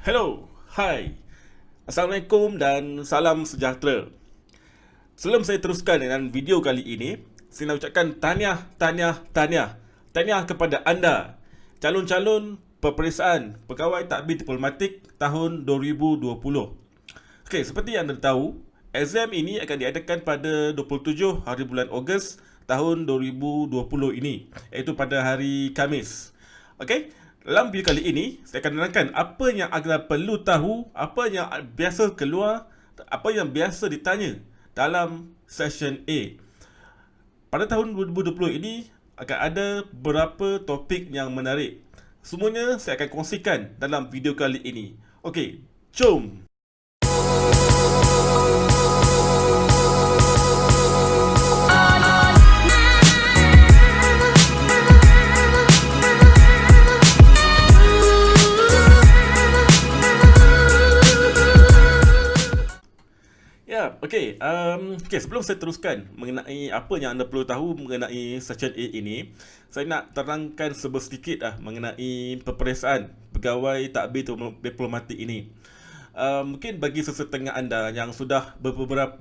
Hello, hai, Assalamualaikum dan salam sejahtera. Sebelum saya teruskan dengan video kali ini, saya nak ucapkan tahniah kepada anda, calon-calon peperiksaan pegawai takbir diplomatik tahun 2020. Okey, seperti yang anda tahu, exam ini akan diadakan pada 27 hari bulan Ogos tahun 2020 ini, iaitu pada hari Khamis. Okey, dalam video kali ini saya akan menerangkan apa yang anda perlu tahu, apa yang biasa keluar, apa yang biasa ditanya dalam session A. Pada tahun 2020 ini akan ada beberapa topik yang menarik. Semuanya saya akan kongsikan dalam video kali ini. Okey, jom. Ya, okey. Sebelum saya teruskan mengenai apa yang anda perlu tahu mengenai Section A ini, saya nak terangkan sedikit mengenai peperiksaan pegawai takbir diplomatik ini. Mungkin bagi sesetengah anda yang sudah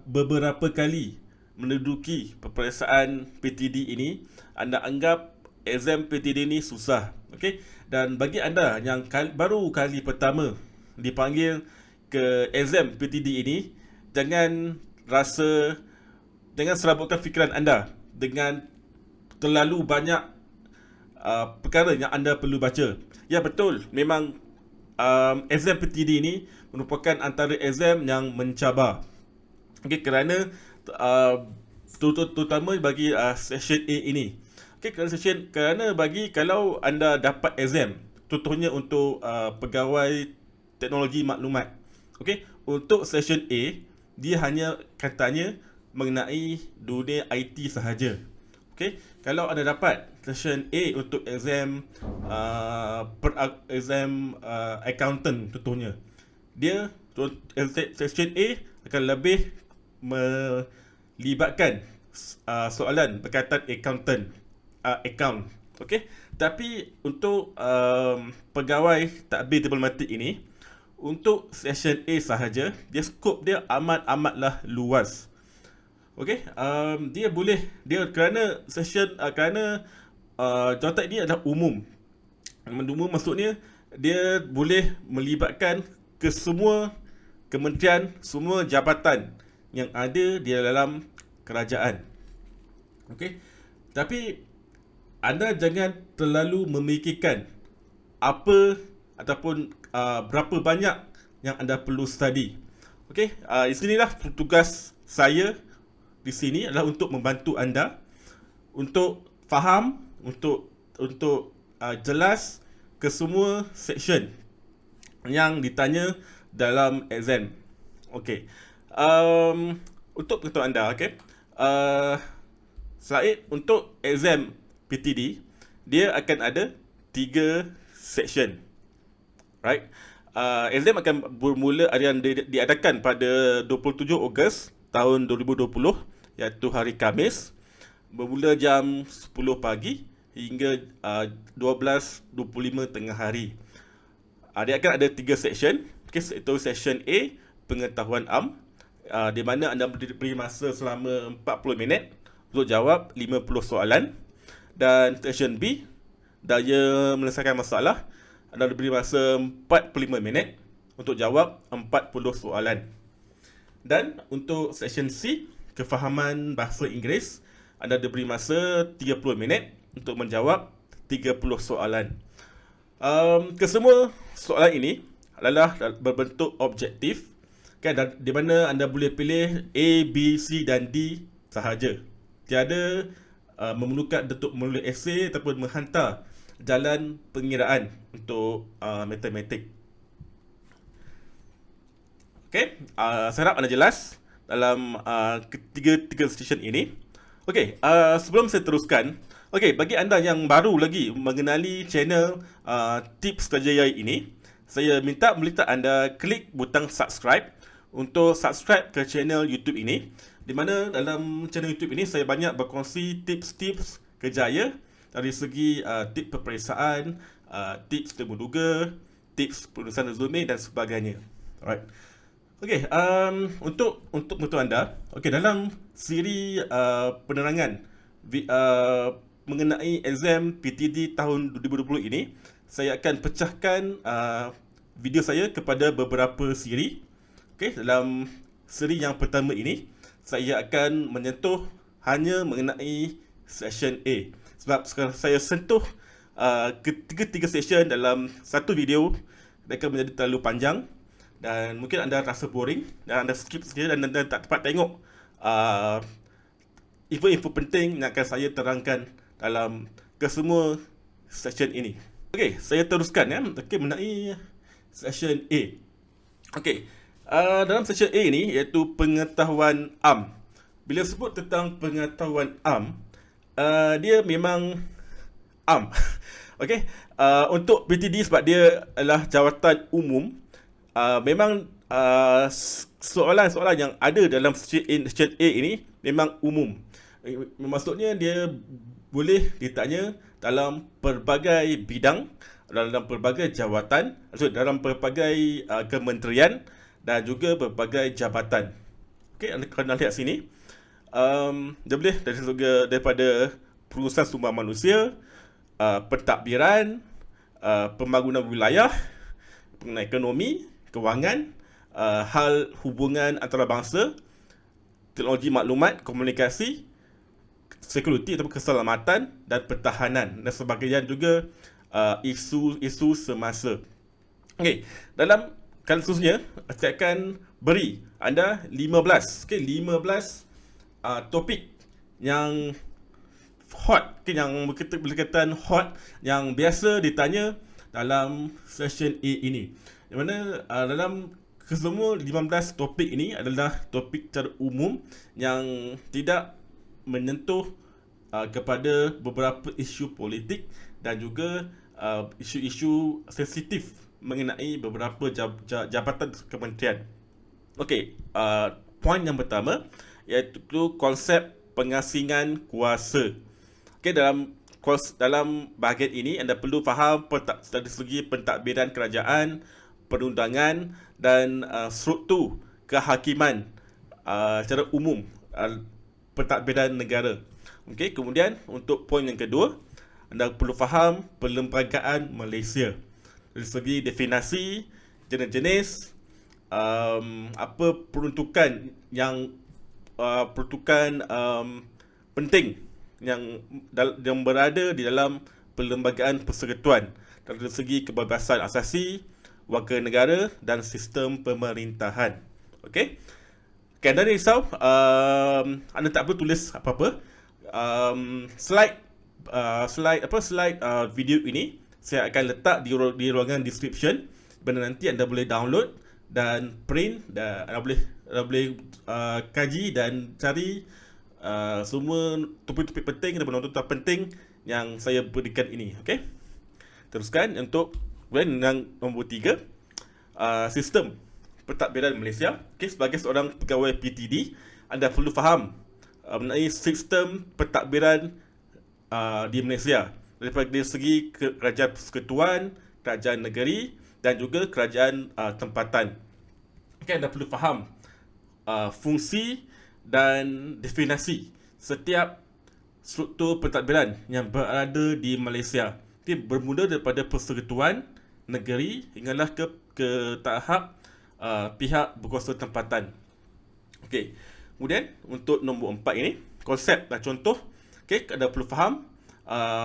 beberapa kali menduduki peperiksaan PTD ini, anda anggap exam PTD ini susah. Okey? Dan bagi anda yang baru kali pertama dipanggil ke exam PTD ini, jangan serabutkan fikiran anda dengan terlalu banyak perkara yang anda perlu baca. Ya, betul, memang exam PTD ini merupakan antara exam yang mencabar. Okey, kerana terutama bagi session A ini. Okey, kerana bagi kalau anda dapat exam, contohnya untuk pegawai teknologi maklumat. Okey, untuk session A dia hanya katanya mengenai dunia IT sahaja. Okey, kalau anda dapat session A untuk exam accountant contohnya, dia session A akan lebih melibatkan soalan berkaitan account. Okey, tapi untuk pegawai takbir diplomatik ini, untuk session A sahaja, skop dia amatlah luas. Okey, kerana jawatan ini adalah umum. Umum maksudnya dia boleh melibatkan ke semua kementerian, semua jabatan yang ada di dalam kerajaan. Okey, tapi anda jangan terlalu memikirkan apa ataupun berapa banyak yang anda perlu study. Okey, di sinilah tugas saya di sini adalah untuk membantu anda untuk faham, untuk jelas ke semua section yang ditanya dalam exam. Okey. Untuk pengetahuan anda, okey. Selain untuk exam PTD, dia akan ada 3 section. Right? Exam akan bermula yang diadakan pada 27 Ogos tahun 2020, iaitu hari Khamis, bermula jam 10 pagi hingga 12.25 tengah hari. Dia akan ada 3 section. Okay, iaitu section A, pengetahuan am, di mana anda beri masa selama 40 minit untuk jawab 50 soalan. Dan section B, daya menyelesaikan masalah, anda diberi masa 45 minit untuk jawab 40 soalan. Dan untuk section C, kefahaman bahasa Inggeris, anda diberi masa 30 minit untuk menjawab 30 soalan. Kesemua soalan ini adalah berbentuk objektif, kan, di mana anda boleh pilih A, B, C dan D sahaja. Tiada memerlukan untuk menulis esei ataupun menghantar jalan pengiraan untuk matematik. Okey, saya harap anda jelas dalam tiga session ini. Okey, sebelum saya teruskan, bagi anda yang baru lagi mengenali channel Tips Kerjaya ini, saya minta anda klik butang subscribe untuk subscribe ke channel YouTube ini, di mana dalam channel YouTube ini saya banyak berkongsi tips-tips kerjaya dari segi tips peperiksaan, tips temu duga, tips penulisan resume dan sebagainya. Alright. Okey, untuk anda, okey, dalam siri penerangan mengenai exam PTD tahun 2020 ini, saya akan pecahkan video saya kepada beberapa siri. Okey, dalam siri yang pertama ini, saya akan menyentuh hanya mengenai section A. Sebab sekarang saya sentuh ketiga-tiga section dalam satu video, dia akan menjadi terlalu panjang dan mungkin anda rasa boring dan anda skip saja dan anda tak dapat tengok info-info penting yang akan saya terangkan dalam kesemua section ini. Okey, saya teruskan ya. Okey, mengenai section A. Okey, dalam section A ini iaitu pengetahuan am. Bila sebut tentang pengetahuan am, dia memang am. Okey, untuk PTD sebab dia adalah jawatan umum, memang soalan-soalan yang ada dalam section A ini memang umum. Maksudnya dia boleh ditanya dalam pelbagai bidang, dalam pelbagai jawatan, dalam pelbagai kementerian dan juga pelbagai jabatan. Okey, anda kena lihat sini. Dia boleh daripada perusahaan sumber manusia, pentadbiran, pembangunan wilayah, pengenai ekonomi, kewangan, hal hubungan antarabangsa, teknologi maklumat, komunikasi, security atau keselamatan dan pertahanan dan sebagainya, juga isu-isu semasa. Okey, dalam kali seterusnya saya akan beri anda 15, 15 topik yang hot, yang berkaitan hot yang biasa ditanya dalam session A ini. Di mana dalam kesemua 15 topik ini adalah topik secara umum yang tidak menyentuh kepada beberapa isu politik dan juga isu-isu sensitif mengenai beberapa jabatan kementerian. Okey, poin yang pertama iaitu konsep pengasingan kuasa. Okey, dalam bahagian ini anda perlu faham dari segi pentadbiran kerajaan, perundangan dan struktur kehakiman secara umum, pentadbiran negara. Okey, kemudian untuk poin yang kedua, anda perlu faham perlembagaan Malaysia dari segi definisi, jenis-jenis, apa peruntukan yang penting yang berada di dalam perlembagaan persekutuan dari segi kebebasan asasi, warga negara dan sistem pemerintahan. Okey. Okay, anda risau, anda tak perlu tulis apa-apa. Slide video ini saya akan letak di ruangan description, mana nanti anda boleh download dan print dan anda boleh kaji dan cari semua topik-topik penting dan penonton penting yang saya berikan ini. Okey. Teruskan untuk yang nombor 3, sistem pentadbiran Malaysia. Okey, sebagai seorang pegawai PTD, anda perlu faham mengenai sistem pentadbiran di Malaysia daripada segi kerajaan persekutuan, kerajaan negeri dan juga kerajaan tempatan. Okey, anda perlu faham fungsi dan definisi setiap struktur pentadbiran yang berada di Malaysia. Dia bermula daripada persekutuan, negeri hinggalah ke tahap pihak berkuasa tempatan. Okey. Kemudian untuk nombor 4 ini, konsep dan contoh. Okey, anda perlu faham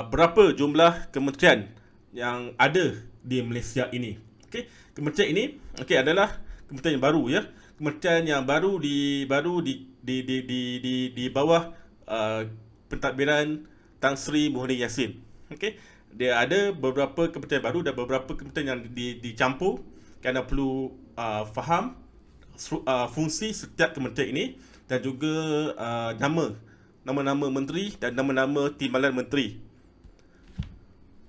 berapa jumlah kementerian yang ada di Malaysia ini. Okey, kementerian ini adalah kementerian yang baru ya. Kementerian yang baru di bawah pentadbiran Tan Sri Muhyiddin Yassin. Okey, dia ada beberapa kementerian baru dan beberapa kementerian yang dicampur. Anda perlu faham fungsi setiap kementerian ini dan juga nama-nama menteri dan nama-nama timbalan menteri.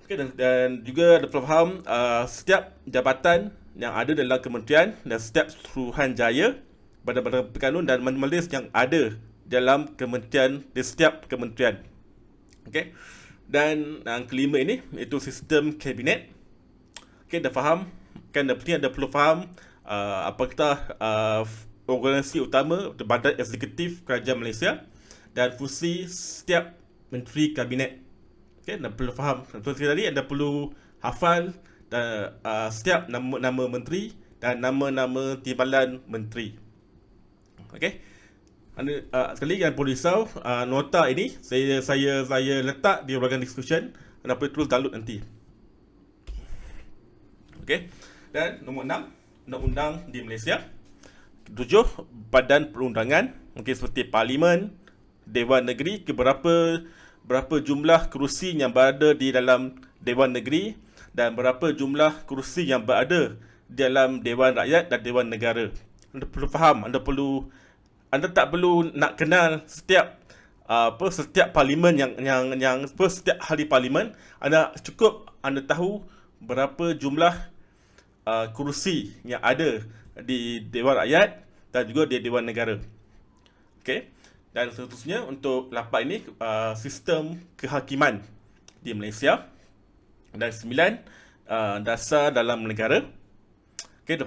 Okay, dan juga ada perlu faham setiap jabatan yang ada dalam kementerian dan setiap suruhanjaya, badan-badan berkanun dan majlis yang ada dalam kementerian, di setiap kementerian. Okey. Dan yang kelima ini iaitu sistem kabinet. Okey, dah faham kan anda perlu faham apakah organisasi utama Badan Eksekutif Kerajaan Malaysia dan fungsi setiap menteri kabinet. Okay, anda perlu faham. Seperti tadi, anda perlu hafal dan setiap nama-nama menteri dan nama-nama timbalan menteri. Okay. Anda sekali jangan perlu risau, nota ini saya letak di ruangan discussion. Anda boleh terus download nanti. Okey. Dan nombor 6, undang-undang di Malaysia. 7, badan perundangan, mungkin seperti parlimen, Dewan Negeri, berapa jumlah kerusi yang berada di dalam Dewan Negeri dan berapa jumlah kerusi yang berada di dalam Dewan Rakyat dan Dewan Negara. Anda perlu faham, anda tak perlu nak kenal setiap parlimen yang setiap ahli parlimen. Anda cukup anda tahu berapa jumlah kerusi yang ada di Dewan Rakyat dan juga di Dewan Negara. Okey. Dan seterusnya untuk 8 ini sistem kehakiman di Malaysia. Dan 9 dasar dalam negara. Okey,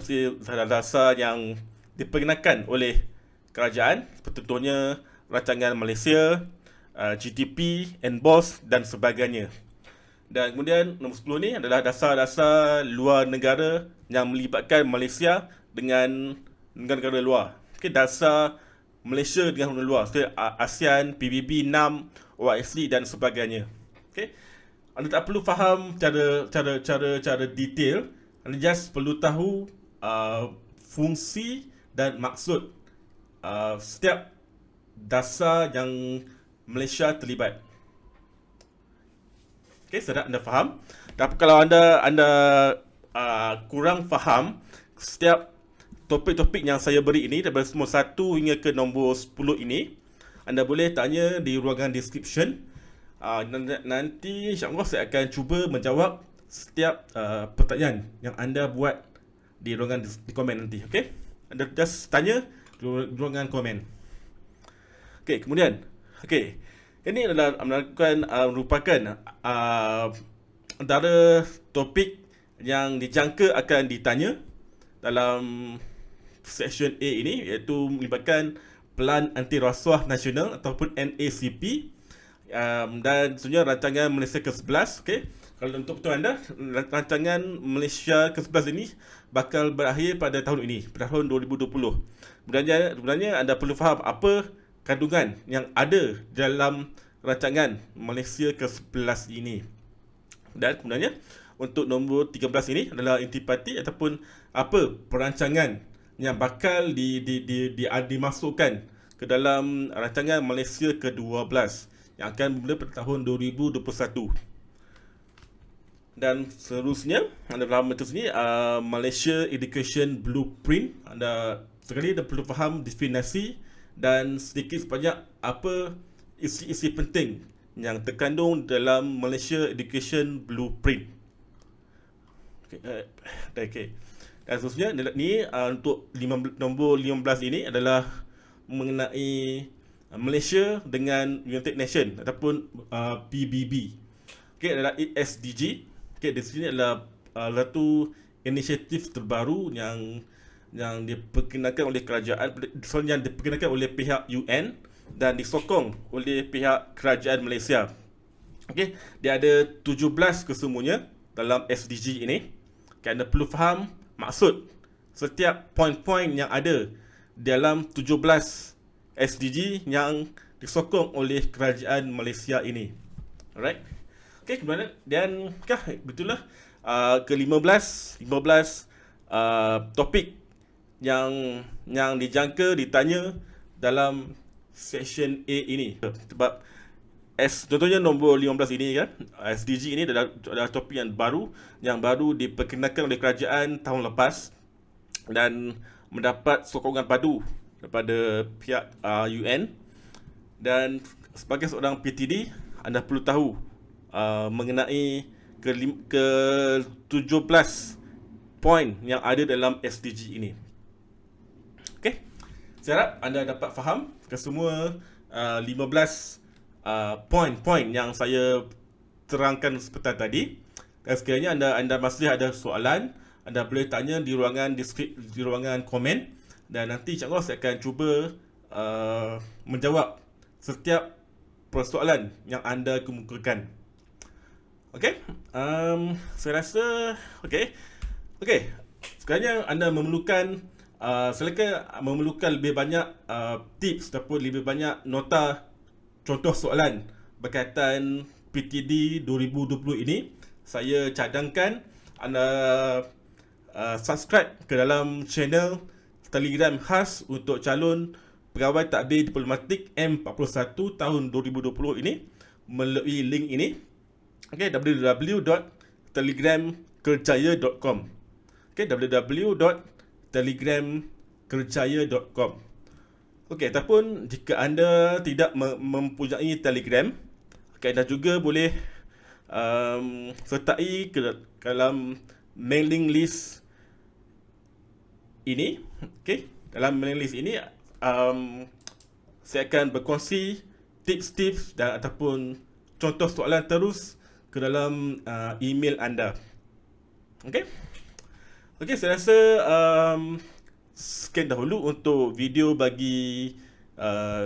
dasar yang diperkenalkan oleh kerajaan, seperti contohnya rancangan Malaysia, GTP, NBOS dan sebagainya. Dan kemudian nombor 10 ni adalah dasar-dasar luar negara yang melibatkan Malaysia dengan negara-negara luar. Okay, dasar Malaysia dengan negara luar, seperti ASEAN, PBB, NAM, OIC dan sebagainya. Okay. Anda tak perlu faham cara detail, anda just perlu tahu fungsi dan maksud setiap dasar yang Malaysia terlibat. Okey, sedap anda faham. Tapi kalau anda kurang faham setiap topik-topik yang saya beri ini daripada nombor 1 hingga ke nombor 10 ini, anda boleh tanya di ruangan description. Nanti insya-Allah saya akan cuba menjawab setiap pertanyaan yang anda buat di ruangan di komen nanti. Okey, anda just tanya di ruangan komen. Okey, kemudian ini adalah merupakan antara topik yang dijangka akan ditanya dalam section A ini, iaitu melibatkan Pelan Anti Rasuah Nasional ataupun NACP, dan sebenarnya rancangan Malaysia ke-11. Okey, kalau untuk betul anda, rancangan Malaysia ke-11 ini bakal berakhir pada tahun ini, pada tahun 2020. Sebenarnya anda perlu faham apa kandungan yang ada dalam rancangan Malaysia ke-11 ini. Dan sebenarnya untuk nombor 13 ini adalah intipati ataupun apa perancangan yang bakal dimasukkan ke dalam rancangan Malaysia ke-12 yang akan bermula pada tahun 2021. Dan seterusnya, anda faham betul sini Malaysia Education Blueprint. Anda perlu faham definisi dan sedikit sebanyak apa isi-isi penting yang terkandung dalam Malaysia Education Blueprint. Okay. Dan seterusnya ni untuk nombor 15 ini adalah mengenai Malaysia dengan United Nations ataupun PBB. Okay, adalah SDG. Okay, di sini adalah satu inisiatif terbaru yang diperkenalkan oleh kerajaan, yang diperkenalkan oleh pihak UN dan disokong oleh pihak kerajaan Malaysia. Okey, dia ada 17 kesemuanya dalam SDG ini. Okay, anda perlu faham maksud setiap poin-poin yang ada dalam 17 SDG yang disokong oleh kerajaan Malaysia ini. Alright. Okey, kemudian betul lah ke-15 topik yang dijangka ditanya dalam section A ini. Sebab contohnya nombor 15 ini kan, SDG ini adalah topik yang baru diperkenalkan oleh kerajaan tahun lepas dan mendapat sokongan padu daripada pihak UN. Dan sebagai seorang PTD, anda perlu tahu mengenai ke-17 poin yang ada dalam SDG ini. Okey, saya harap anda dapat faham kesemua 15 poin-poin yang saya terangkan seperti tadi. Dan sekiranya anda masih ada soalan anda boleh tanya di ruangan di ruangan komen, dan nanti insyaAllah saya akan cuba menjawab setiap persoalan yang anda kemukakan. Okey, saya rasa okey. Okey, sekarang anda memerlukan lebih banyak tips ataupun lebih banyak nota contoh soalan berkaitan PTD 2020 ini. Saya cadangkan anda subscribe ke dalam channel Telegram khas untuk calon pegawai tadbir diplomatik M41 tahun 2020 ini melalui link ini. Okay, www.telegramkerjaya.com. Okay, www.telegramkerjaya.com. Okay, ataupun jika anda tidak mempunyai Telegram, okay, anda juga boleh sertai ke dalam mailing list ini. Okay, dalam mailing list ini saya akan berkongsi tips-tips dan ataupun contoh soalan terus ke dalam email anda. Okey. Okey, saya rasa sekian dahulu untuk video bagi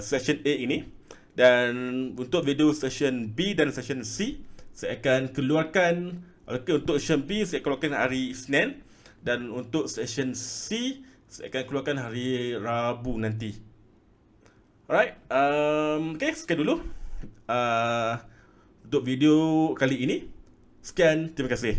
session A ini, dan untuk video session B dan session C saya akan keluarkan, untuk session B saya keluarkan hari Isnin, dan untuk session C saya akan keluarkan hari Rabu nanti. Alright, okay, sekian dulu untuk video kali ini. Sekian, terima kasih.